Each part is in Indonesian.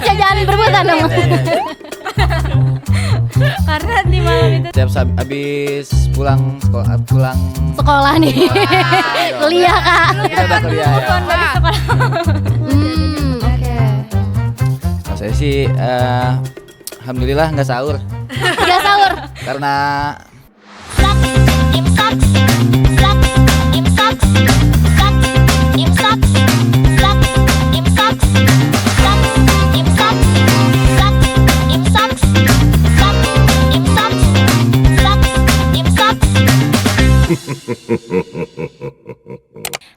Jangan berebutan dong. Karena di malam itu Setiap habis pulang Sekolah nih. Kuliah Kak. kita udah kuliah ya. dari sekolah. Oke. Kalau saya sih alhamdulillah nggak sahur Udah sahur. karena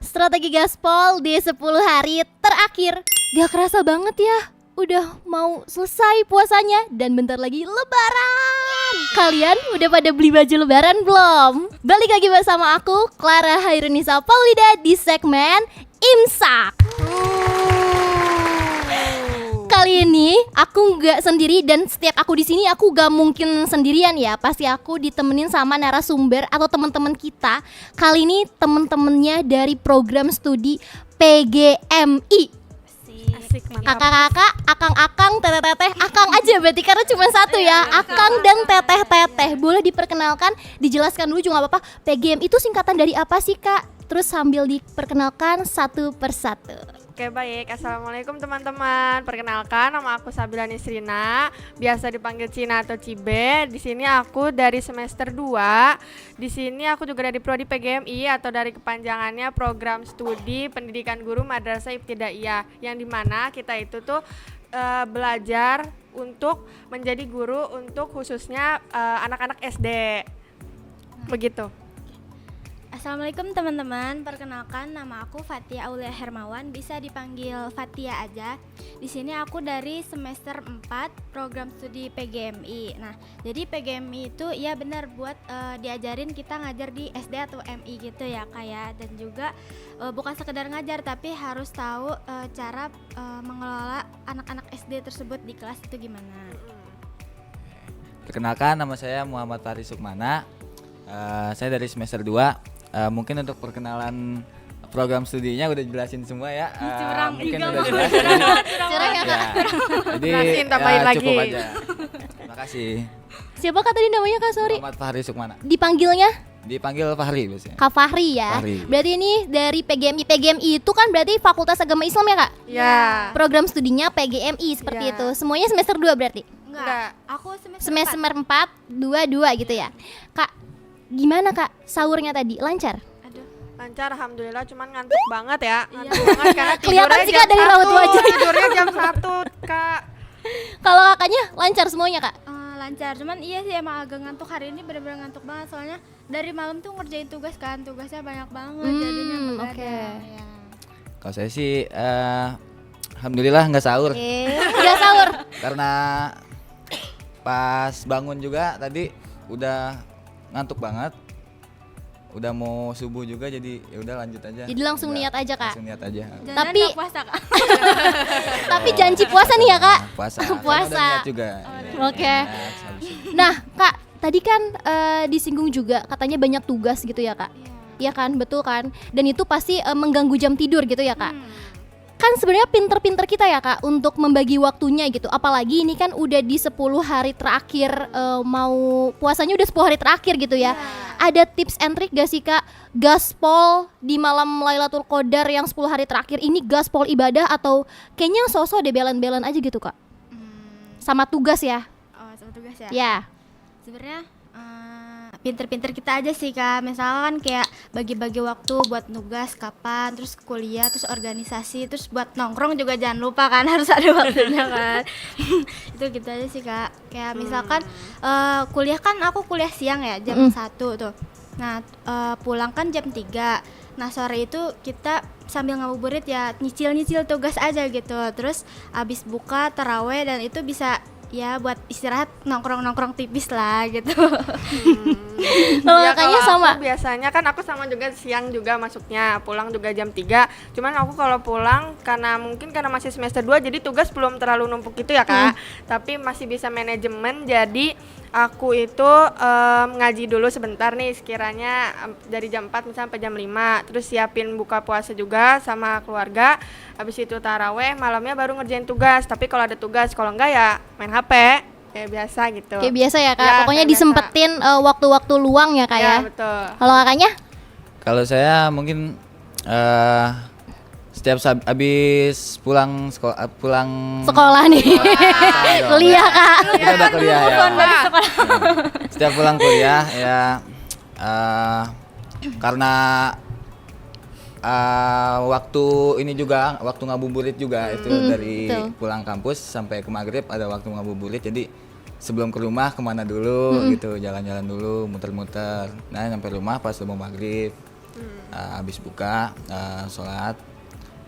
Strategi gaspol di 10 hari terakhir. Gak kerasa banget ya, udah mau selesai puasanya dan bentar lagi lebaran. Kalian udah pada beli baju lebaran belum? Balik lagi bersama aku, Clara Hairunisa Paulida di segmen Imsak. Kali ini aku nggak sendiri dan setiap aku di sini aku gak mungkin sendirian ya. Pasti aku ditemenin sama narasumber atau teman-teman kita. Kali ini teman-temannya dari program studi PGMI. Asik mantap. Kakak-kakak, akang-akang, teteh-teteh, akang aja berarti karena cuma satu ya. Akang dan teteh-teteh. Boleh diperkenalkan, dijelaskan dulu juga gak apa-apa. PGMI itu singkatan dari apa sih Kak? Terus sambil diperkenalkan satu persatu. Oke baik, assalamualaikum teman-teman. Perkenalkan, nama aku Sabila Nisrina, biasa dipanggil Cina atau Cibe. Di sini aku dari semester 2. Di sini aku juga dari prodi PGMI atau dari kepanjangannya Program Studi Pendidikan Guru Madrasah Ibtidaiyah, yang dimana kita itu tuh belajar untuk menjadi guru untuk khususnya anak-anak SD. Begitu. Assalamualaikum teman-teman, perkenalkan nama aku Fatia Aulia Hermawan, bisa dipanggil Fatia aja. Di sini aku dari semester 4 program studi PGMI. Nah, jadi PGMI itu ya benar buat diajarin kita ngajar di SD atau MI gitu ya kayak, dan juga bukan sekedar ngajar tapi harus tahu cara mengelola anak-anak SD tersebut di kelas itu gimana. perkenalkan nama saya Muhammad Fahri Sukmana. Saya dari semester 2. Mungkin untuk perkenalan program studinya udah jelasin semua ya. Mungkin udah jelas. Curang ya Kak? Jadi Jelasin, tambahin lagi. cukup aja. Terima kasih. Siapa Kak tadi namanya Kak, sorry? Muhammad Fahri Sukmana. Dipanggilnya? Dipanggil Fahri biasanya. Kak Fahri ya. Fahri. Berarti ini dari PGMI. PGMI itu kan berarti Fakultas Agama Islam ya Kak? Ya. Program studinya PGMI seperti Ya. itu. Semuanya semester 2 berarti? Enggak. Aku semester Semester 4, 2 gitu ya. Kak, gimana Kak sahurnya tadi? Lancar? Aduh, Lancar, alhamdulillah, cuman ngantuk banget ya. Iya. Ngantuk banget karena Kelihatan tidurnya sih, Kak, jam dari raut 1, wajah. Tidurnya jam 1, Kak. Kalau kakaknya lancar semuanya Kak? lancar, cuman iya sih emang agak ngantuk hari ini, bener-bener ngantuk banget soalnya dari malam tuh ngerjain tugas kan, tugasnya banyak banget jadinya begadang. oke. Ya. Kalau saya sih alhamdulillah nggak sahur Nggak sahur? karena pas bangun juga tadi udah ngantuk banget. Udah mau subuh juga jadi ya udah lanjut aja. Jadi langsung Udah, niat aja, Kak? Langsung niat aja. Jangan Tapi- nggak puasa Kak. Tapi janji puasa nih ya Kak? Puasa. Puasa. Udah niat juga. Oke. Niat, habis itu. Nah Kak, tadi kan disinggung juga katanya banyak tugas gitu ya Kak? Iya kan, betul kan? Dan itu pasti mengganggu jam tidur gitu ya Kak? Kan sebenarnya pinter-pinter kita ya Kak untuk membagi waktunya gitu. Apalagi ini kan udah di 10 hari terakhir, mau puasanya udah 10 hari terakhir gitu ya. Ada tips and trick gak sih Kak? Gaspol di malam Lailatul Qadar yang 10 hari terakhir ini gaspol ibadah atau kayaknya sosok deh belen-belen aja gitu Kak? Sama tugas ya? Oh, sama tugas ya. Ya. Sebenarnya pinter-pinter kita aja sih Kak. Misalkan kayak bagi-bagi waktu buat nugas kapan, terus kuliah, terus organisasi, terus buat nongkrong juga jangan lupa kan, harus ada waktunya kan. Itu gitu aja sih Kak. Kayak misalkan kuliah kan aku kuliah siang ya jam 1 tuh. Nah, pulang kan jam 3. Nah, sore itu kita sambil ngabuburit ya nyicil-nyicil tugas aja gitu. Terus abis buka taraweh dan itu bisa ya buat istirahat, nongkrong-nongkrong tipis lah gitu. Kalau Ya, kakaknya kalau sama? aku biasanya kan aku sama juga siang juga masuknya, pulang juga jam 3. Cuman aku kalau pulang karena mungkin karena masih semester 2 jadi tugas belum terlalu numpuk gitu ya Kak. Tapi masih bisa manajemen, jadi Aku itu ngaji dulu sebentar nih sekiranya dari jam 4 misalnya sampai jam 5. Terus siapin buka puasa juga sama keluarga. Habis itu taraweh, malamnya baru ngerjain tugas. Tapi kalau ada tugas, kalau enggak ya main HP. Kayak biasa gitu. Kayak biasa ya Kak. Ya, Pokoknya kayak biasa. disempetin waktu-waktu luang ya Kak ya. Ya, betul. Kalau kakaknya? Kalau saya mungkin setiap habis pulang Sekolah nih. Kuliah Kak. kita udah kuliah ya. Setiap pulang kuliah ya karena waktu ini juga waktu ngabuburit juga itu dari betul. pulang kampus sampai ke maghrib ada waktu ngabuburit, jadi sebelum ke rumah kemana dulu gitu, jalan-jalan dulu, muter-muter. Nah sampai rumah pas mau maghrib, habis buka, sholat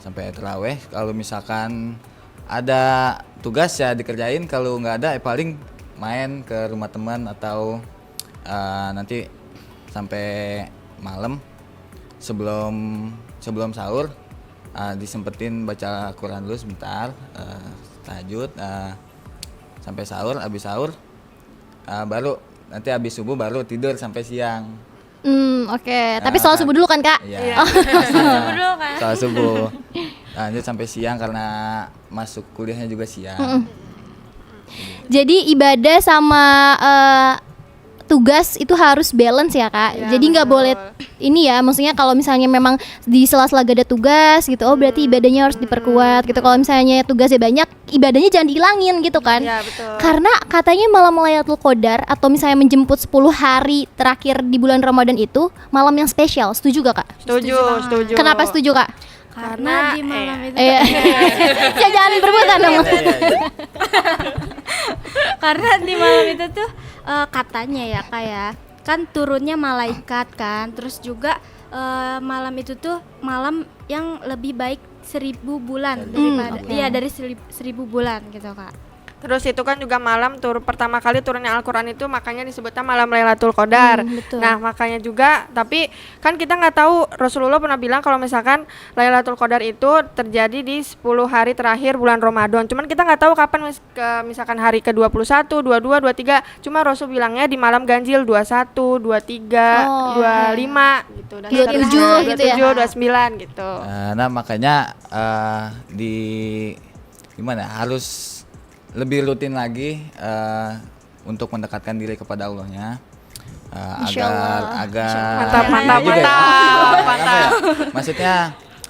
sampai terawih. Kalau misalkan ada tugas ya dikerjain, kalau nggak ada ya paling main ke rumah teman atau nanti sampai malam sebelum sahur disempetin baca Quran dulu sebentar, tahajud sampai sahur. Habis sahur baru nanti habis subuh baru tidur sampai siang. Oke. Tapi sholat subuh dulu kan Kak? Iya. Sholat subuh. Lanjut sampai siang karena masuk kuliahnya juga siang. Jadi ibadah sama tugas itu harus balance ya Kak. Ya, Jadi nggak betul. boleh ini ya, maksudnya kalau misalnya memang di sela-sela gak ada tugas gitu, oh berarti ibadahnya harus diperkuat gitu. Kalau misalnya tugasnya banyak, ibadahnya jangan dihilangin gitu kan. Ya, betul. Karena katanya malam Lailatul Qadar atau misalnya menjemput 10 hari terakhir di bulan Ramadan itu malam yang spesial. Setuju gak Kak? Setuju. Kenapa setuju Kak? Karena di malam itu Iya. Ya jangan berbuatan dong. karena di malam itu tuh katanya ya kayak kan turunnya malaikat kan, terus juga malam itu tuh malam yang lebih baik 1000 bulan daripada oke. iya dari 1000 bulan gitu Kak. Terus itu kan juga malam pertama kali turunnya Al-Quran itu, makanya disebutnya malam Lailatul Qadar. Betul. Nah makanya juga, tapi kan kita nggak tahu, Rasulullah pernah bilang kalau misalkan Lailatul Qadar itu terjadi di 10 hari terakhir bulan Ramadan. Cuman kita nggak tahu kapan, misalkan hari ke-21, 22, 23. Cuma Rasul bilangnya di malam ganjil 21, 23, Oh, 25 gitu. Dan 27 gitu ya. 27, 29 gitu. Nah makanya gimana harus lebih rutin lagi untuk mendekatkan diri kepada Allahnya, Insya Allah. agar Mantap, ini mantap, juga ya, mantap, apa ya, maksudnya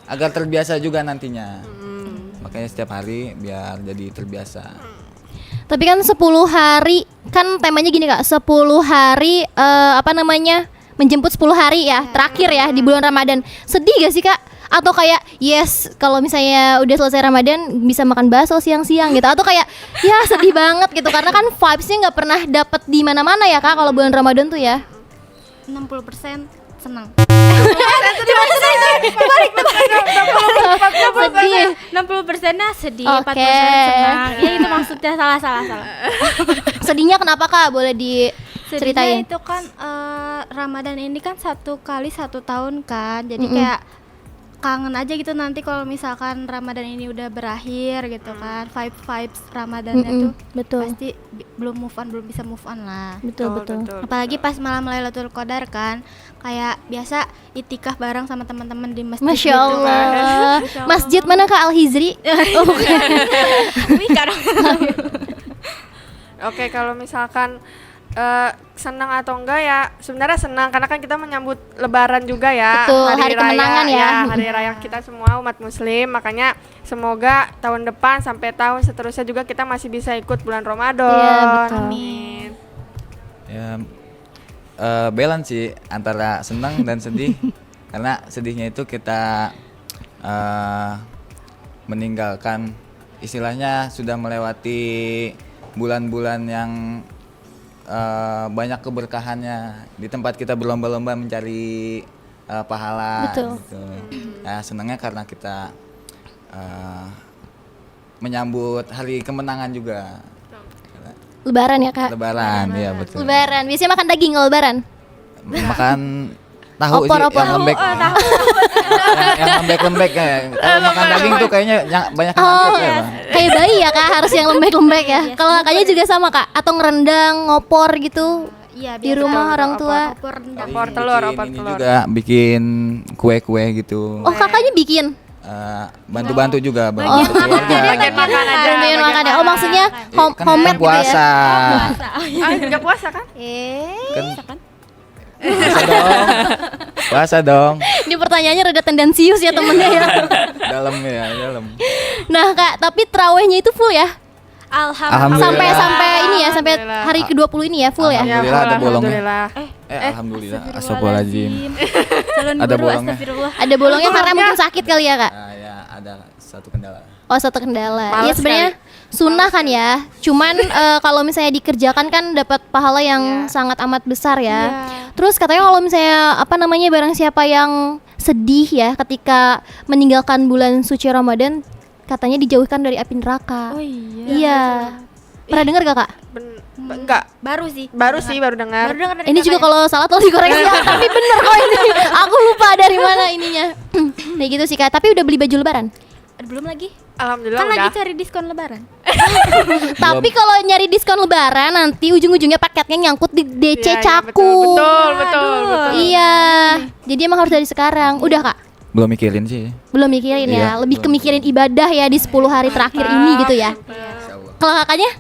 agar terbiasa juga nantinya. Makanya setiap hari biar jadi terbiasa. Tapi kan 10 hari, kan temanya gini Kak, 10 hari menjemput 10 hari ya, terakhir ya di bulan Ramadan. Sedih gak sih Kak? Atau kayak yes, kalau misalnya udah selesai Ramadan bisa makan bakso siang-siang gitu, atau kayak ya sedih banget gitu karena kan vibes-nya nggak pernah dapet di mana-mana ya Kak kalau bulan Ramadan tuh ya. 60% senang. Sedih. 60%-nya sedih, Oke. 40% senang. Ya itu maksudnya salah. Sedihnya kenapa Kak? Boleh Sedihnya diceritain? itu kan Ramadan ini kan 1 kali 1 tahun kan. Jadi kayak kangen aja gitu nanti kalau misalkan Ramadan ini udah berakhir gitu kan. Vibes Ramadannya tuh Betul. pasti belum bisa move on lah. Betul. Apalagi pas malam Lailatul Qadar kan, kayak biasa itikaf bareng sama teman-teman di masjid. Masya gitu kan. Allah. Masya Allah. Masjid mana Kak? Al-Hizri? Oh, bukan. Wih, Kak. Oke, kalau misalkan senang atau enggak ya, sebenarnya senang karena kan kita menyambut Lebaran juga ya. Betul, hari kemenangan ya. Hari raya kita semua umat Muslim. Makanya semoga tahun depan sampai tahun seterusnya juga kita masih bisa ikut bulan Ramadan. Iya, betul. Amin. Ya balance sih antara senang dan sedih. Karena sedihnya itu kita meninggalkan, istilahnya sudah melewati bulan-bulan yang banyak keberkahannya, di tempat kita berlomba-lomba mencari pahala. Betul. Gitu. Nah, senangnya karena kita menyambut hari kemenangan juga. Lebaran ya Kak? Lebaran, iya betul. Lebaran. Biasanya makan daging kalau Lebaran. Makan tahu Opor, sih opor. yang lembek. Yang lembek-lembek kayak. Kalau makan daging tuh kayaknya banyak yang Oh, nangkep ya, Bang. kayak bayi ya kak, harus yang lembek-lembek ya. Kalau kakaknya juga sama kak, atau ngerendang, ngopor gitu Iya, di rumah orang tua. opor rendang. Opor telur, Bikin opor ini telur. juga bikin kue-kue gitu. Oh kakaknya bikin? Bantu-bantu juga, bantu Bagian keluarga. makan aja. Bagian makan ya. Oh maksudnya Kan homemade gitu ya? puasa. Enggak puasa kan? Kan puasa dong. Puasa dong. Ini pertanyaannya rada tendensius ya temennya ya. Dalam ya, dalam. Nah kak, tapi terawihnya itu full ya? Alhamdulillah. Sampai ini ya, sampai Alhamdulillah. hari ke-20 ini ya full ya? Alhamdulillah ada bolongnya. Alhamdulillah. Alhamdulillah. Astagfirullahaladzim. Calon Ada guru, bolongnya. astagfirullah. Ada bolongnya karena mungkin sakit kali ya kak? Ya ada satu kendala. Oh satu kendala. Males Iya sebenarnya sunnah kan ya. Cuman kalau misalnya dikerjakan kan dapat pahala yang sangat amat besar ya. Terus katanya kalau misalnya apa namanya barang siapa yang sedih ya ketika meninggalkan bulan suci Ramadan, katanya dijauhkan dari api neraka. Oh iya. Iya. Pernah dengar gak kak? Enggak. Baru sih. Baru sih baru dengar. Baru dengar dari Ini juga kakak kalau salah tolong dikoreksi ya. Tapi bener kok ini. Aku lupa dari mana ininya. Nah gitu sih kak. Tapi udah beli baju lebaran. ya. Belum lagi. Alhamdulillah Kan udah. lagi cari diskon lebaran. Tapi kalau nyari diskon lebaran nanti ujung-ujungnya paketnya nyangkut di DC Iya, iya, caku. betul. Iya. Jadi emang harus dari sekarang. Udah kak? Belum mikirin sih. Belum mikirin ya. Iya, Lebih belum. kemikirin ibadah ya di 10 hari terakhir ini gitu ya. Kalau kakaknya?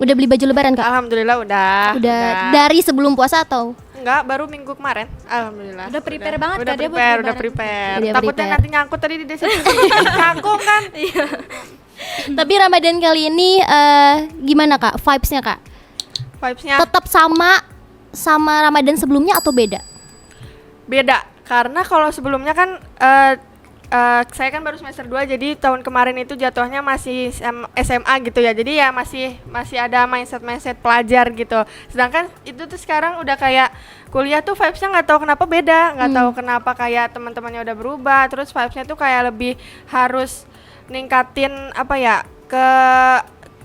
Udah beli baju lebaran kak? Alhamdulillah udah. Udah dari sebelum puasa atau? Enggak, baru minggu kemarin. Alhamdulillah. Udah prepare banget udah kan dia buat prepare, udah lebaran. prepare. Udah Takutnya prepare. nanti nyangkut tadi di desa. Canggung kan? Tapi Ramadan kali ini gimana kak? Vibes-nya kak? Vibes-nya Tetap sama Ramadan sebelumnya atau beda? beda. Karena kalau sebelumnya kan saya kan baru semester 2, jadi tahun kemarin itu jatuhnya masih SMA gitu ya. Jadi ya masih ada mindset pelajar gitu. Sedangkan itu tuh sekarang udah kayak kuliah tuh vibes-nya nggak tahu kenapa beda, nggak tahu kenapa kayak teman-temannya udah berubah. Terus vibes-nya tuh kayak lebih harus ningkatin apa ya, ke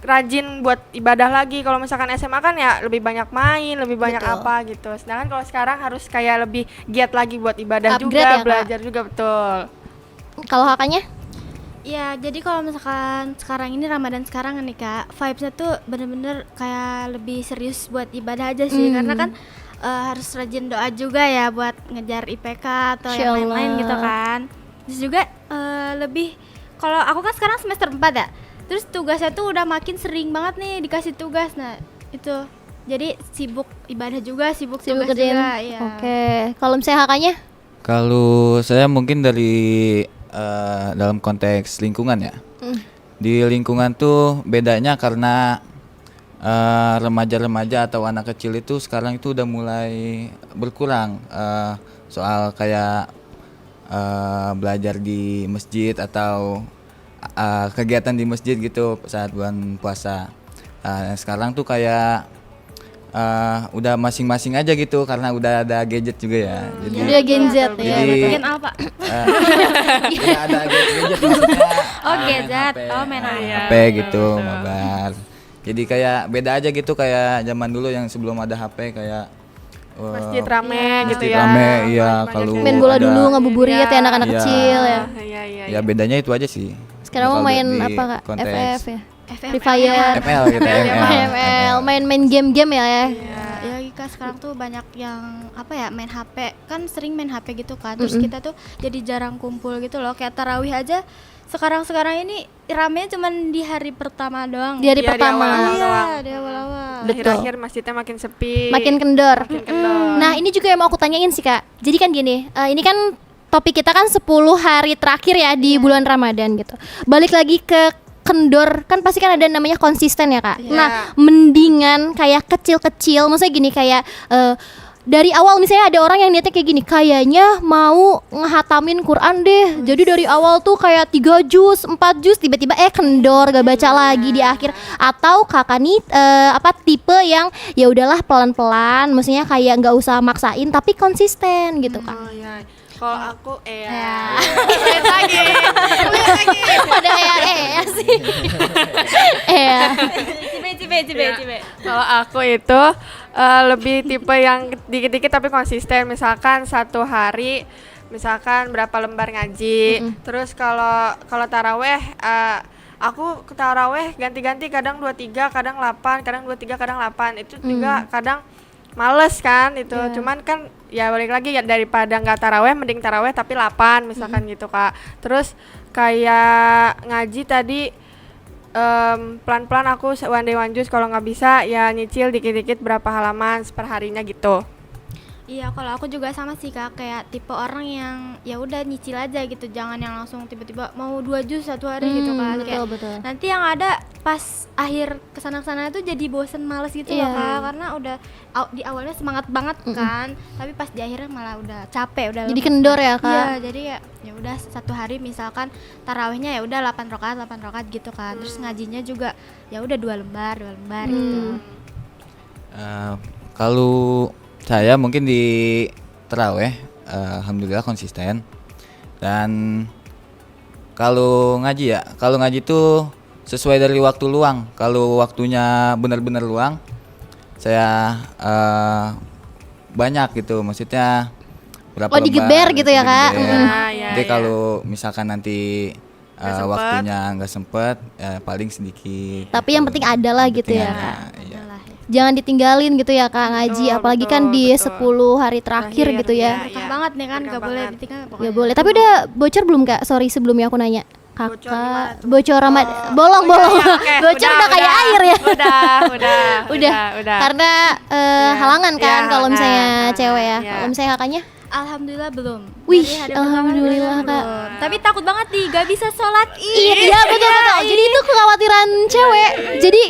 rajin buat ibadah lagi. Kalau misalkan SMA kan ya lebih banyak main, lebih banyak Betul. apa gitu. Sedangkan kalau sekarang harus kayak lebih giat lagi buat ibadah Upgrade juga, ya, Kak? belajar juga, betul. Kalau kakaknya? Ya, jadi kalau misalkan sekarang ini Ramadan sekarang nih Kak, vibes-nya tuh bener-bener kayak lebih serius buat ibadah aja sih. Karena kan harus rajin doa juga ya buat ngejar IPK atau Insya yang lain-lain Allah. gitu kan. Terus juga lebih, kalau aku kan sekarang semester 4 ya. Terus tugasnya tuh udah makin sering banget nih dikasih tugas. Nah, itu. Jadi sibuk ibadah juga, sibuk tugas kerjain. juga, ya. Oke. Kalau misalnya kakaknya? Kalau saya mungkin dari dalam konteks lingkungan ya. Di lingkungan tuh bedanya karena remaja-remaja atau anak kecil itu sekarang itu udah mulai berkurang soal kayak belajar di masjid atau kegiatan di masjid gitu saat bulan puasa. Sekarang tuh kayak udah masing-masing aja gitu karena udah ada gadget juga ya. Jadi Udah Gen Z ya. Jadi- Gen apa? udah ada gadget maksudnya. Oh, gadget. HP, Oh, main HP gitu, mabar. Jadi kayak beda aja gitu kayak zaman dulu yang sebelum ada HP kayak Masjid rame gitu masjid ya. rame, iya, Banyak kalau yang- Main bola ada- dulu ngabuburit ya anak-anak Iya. kecil ya. Iya. Ya bedanya itu aja sih. Sekarang mau Kalau main di apa kak? konteks FF ya? FF. Free Fire, ML gitu, ML, main game-game ya. Ya Kak, sekarang tuh banyak yang apa ya, main HP. Kan sering main HP gitu kan. Terus kita tuh jadi jarang kumpul gitu loh. Kayak tarawih aja sekarang ini ramenya cuman di hari pertama doang. Di hari Iya, di pertama. awal-awal Iya, doang. di awal-awal. Betul. Akhir-akhir masjidnya makin sepi. Makin kendor. kendor. Nah ini juga yang mau aku tanyain sih kak. Jadi kan gini, ini kan topik kita kan 10 hari terakhir ya di bulan Ramadan gitu. Balik lagi ke kendor, kan pasti kan ada namanya konsisten ya kak. Nah mendingan kayak kecil-kecil, maksudnya gini kayak dari awal misalnya ada orang yang niatnya kayak gini, kayaknya mau ngehatamin Quran deh. Jadi dari awal tuh kayak 3 juz, 4 juz, tiba-tiba kendor gak baca lagi di akhir. Atau kakak nih tipe yang ya udahlah pelan-pelan, maksudnya kayak nggak usah maksain tapi konsisten gitu kak. Oh iya. Kalau aku Ya. Lihat lagi. Pada ya sih. Iya. Cibe. Kalau aku itu lebih tipe yang dikit-dikit tapi konsisten. Misalkan satu hari misalkan berapa lembar ngaji. Terus kalau taraweh aku ke taraweh ganti-ganti, kadang 23, kadang 8, kadang 23, kadang 8. Itu juga kadang males kan itu. Cuman kan ya balik lagi ya, daripada nggak taraweh mending taraweh tapi 8 misalkan gitu Kak. Terus kayak ngaji tadi pelan-pelan aku one day one juice, kalau nggak bisa ya nyicil dikit-dikit berapa halaman perharinya gitu. Iya, kalau aku juga sama sih Kak, kayak tipe orang yang ya udah nyicil aja gitu, jangan yang langsung tiba-tiba mau 2 jus satu hari gitu kan. Kayak Betul. nanti yang ada pas akhir kesana-kesana itu jadi bosen, males gitu loh Kak, karena udah di awalnya semangat banget kan, tapi pas di akhirnya malah udah capek, udah Jadi lemes. kendor ya Kak. Iya, jadi ya udah satu hari misalkan tarawihnya ya udah 8 rakaat gitu kan. Terus ngajinya juga ya udah 2 lembar gitu. Kalau saya mungkin di taraweh, alhamdulillah konsisten. Dan kalau ngaji itu sesuai dari waktu luang. Kalau waktunya benar-benar luang, saya banyak gitu, maksudnya berapa lembar digeber gitu ya, Kak? digeber. Iya, Jadi iya. kalau misalkan nanti Nggak sempet. waktunya nggak sempet, paling sedikit. Tapi yang penting ada lah gitu ya, Penting Kak. ada, iya. Jangan ditinggalin gitu ya Kak ngaji, Betul, apalagi kan di betul. 10 hari terakhir gitu ya. Berkah banget nih kan, berkah nggak boleh banget. ditinggal Gak pokoknya. boleh. Tapi udah bocor belum Kak? Sorry sebelumnya aku nanya. Bocor gimana Kakak tuh? bocor Ramadan. Oh, Bolong. Oke, Bocor udah kayak air ya. Udah. Karena halangan kan Iya, kalau misalnya halangan. cewek ya. Iya. Kalau misalnya kakaknya? Alhamdulillah belum. Wih, Dari hari pertama alhamdulillah, belum. Kak. Tapi takut banget nih, gak bisa sholat id. Iya betul. Jadi itu kekhawatiran cewek. Jadi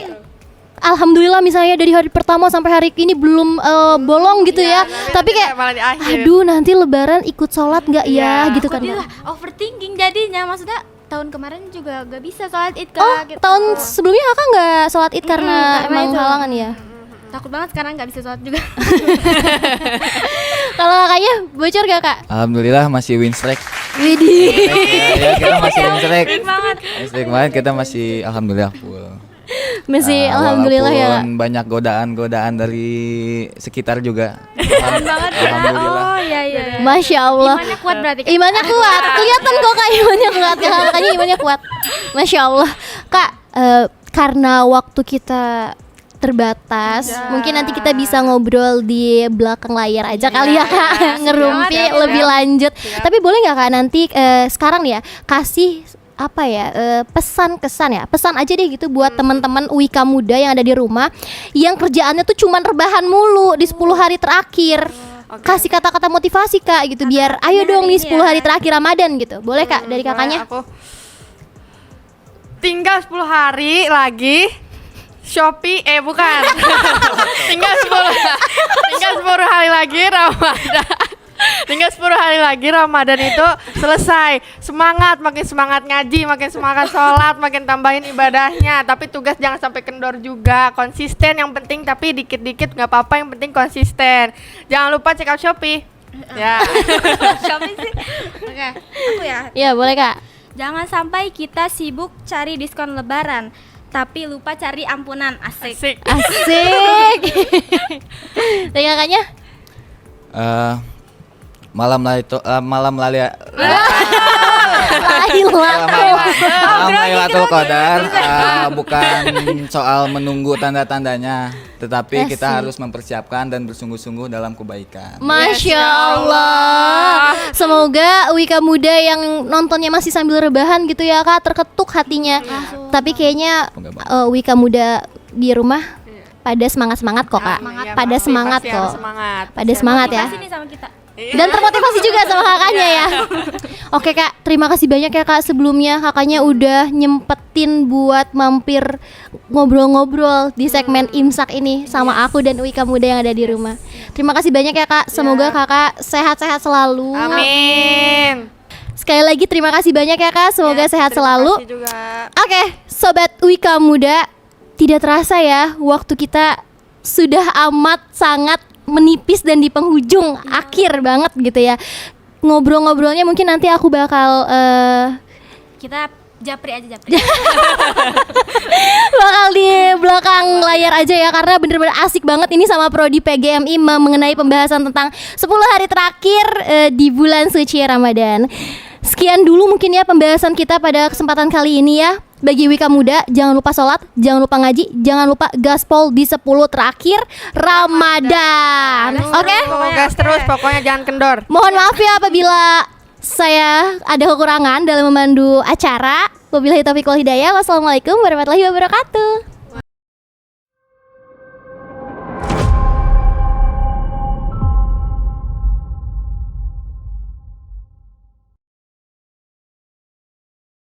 alhamdulillah misalnya dari hari pertama sampai hari ini belum bolong gitu ya. Tapi kayak malah di akhir. aduh nanti lebaran ikut sholat nggak ya gitu kan. Takutnya lah, overthinking jadinya. Maksudnya tahun kemarin juga gak bisa sholat id Kak. Oh, gitu. tahun sebelumnya kakak nggak sholat id karena karena emang itu. halangan ya. Takut banget sekarang gak bisa sholat juga. Kalau kakaknya bocor gak kak? Alhamdulillah masih win streak. Widih. Ya, kita masih win streak. banget. Streak kemarin kita masih alhamdulillah full. Masih alhamdulillah ya kak. Walaupun banyak godaan dari sekitar juga. Alhamdulillah. Oh iya. Masya Allah. Imannya kuat berarti Kak. Imannya kuat. Kelihatan kok kak imannya kuat. Kakaknya imannya kuat. Masya Allah. Kak, karena waktu kita terbatas, mungkin nanti kita bisa ngobrol di belakang layar aja kali ya kak, ngerumpi siap, lebih siap. lanjut. Tapi boleh nggak kak nanti sekarang nih ya kasih apa ya pesan aja deh gitu buat teman-teman UIK muda yang ada di rumah yang kerjaannya tuh cuman rebahan mulu di 10 hari terakhir. Kasih kata-kata motivasi kak gitu biar ayo dong nih 10 hari terakhir Ramadan gitu. Boleh kak dari kakaknya? Aku tinggal 10 hari lagi Shopee bukan. tinggal 10 hari lagi Ramadan. Tinggal 10 hari lagi Ramadan itu selesai. Semangat, makin semangat ngaji, makin semangat sholat, makin tambahin ibadahnya. Tapi tugas jangan sampai kendor juga. Konsisten yang penting, tapi dikit-dikit nggak apa-apa, yang penting konsisten. Jangan lupa check out Shopee. Ya. Shopee sih. Oke, aku ya. Ya boleh kak. Jangan sampai kita sibuk cari diskon lebaran, tapi lupa cari ampunan. Asik. Asik. Asik. Dari kakaknya? Malam Lailatul Qadar bukan soal menunggu tanda-tandanya, tetapi kita harus mempersiapkan dan bersungguh-sungguh dalam kebaikan. Masya Allah. Semoga UIK muda yang nontonnya masih sambil rebahan gitu ya kak, terketuk hatinya. Tapi kayaknya Semoga banget. UIK muda di rumah pada semangat kok kak. Iya, Pada pasti, semangat pasti kok. harus semangat. Pada semangat ya. Sini sama kita. Dan termotivasi juga sama kakaknya ya. Oke kak, terima kasih banyak ya kak. Sebelumnya kakaknya udah nyempetin buat mampir ngobrol-ngobrol di segmen Imsak ini sama aku dan UIK muda yang ada di rumah. Terima kasih banyak ya kak. Semoga kakak sehat-sehat selalu. Amin. Sekali lagi terima kasih banyak ya kak. Semoga Ya, sehat terima selalu. kasih juga. Oke, sobat UIK muda, tidak terasa ya waktu kita sudah amat sangat menipis dan di penghujung akhir banget gitu ya. Ngobrol-ngobrolnya mungkin nanti aku bakal Kita Japri aja Japri. Bakal di belakang layar aja ya, karena bener-bener asik banget ini sama Prodi PGMI mengenai pembahasan tentang 10 hari terakhir di bulan suci Ramadan. Sekian dulu mungkin ya pembahasan kita pada kesempatan kali ini ya. Bagi Wika Muda, jangan lupa sholat, jangan lupa ngaji, jangan lupa gaspol di 10 terakhir Ramadan. Oke? Gas terus, pokoknya jangan kendor. Mohon maaf ya apabila saya ada kekurangan dalam memandu acara. Wabillahi taufiq wal hidayah. Wassalamualaikum warahmatullahi wabarakatuh.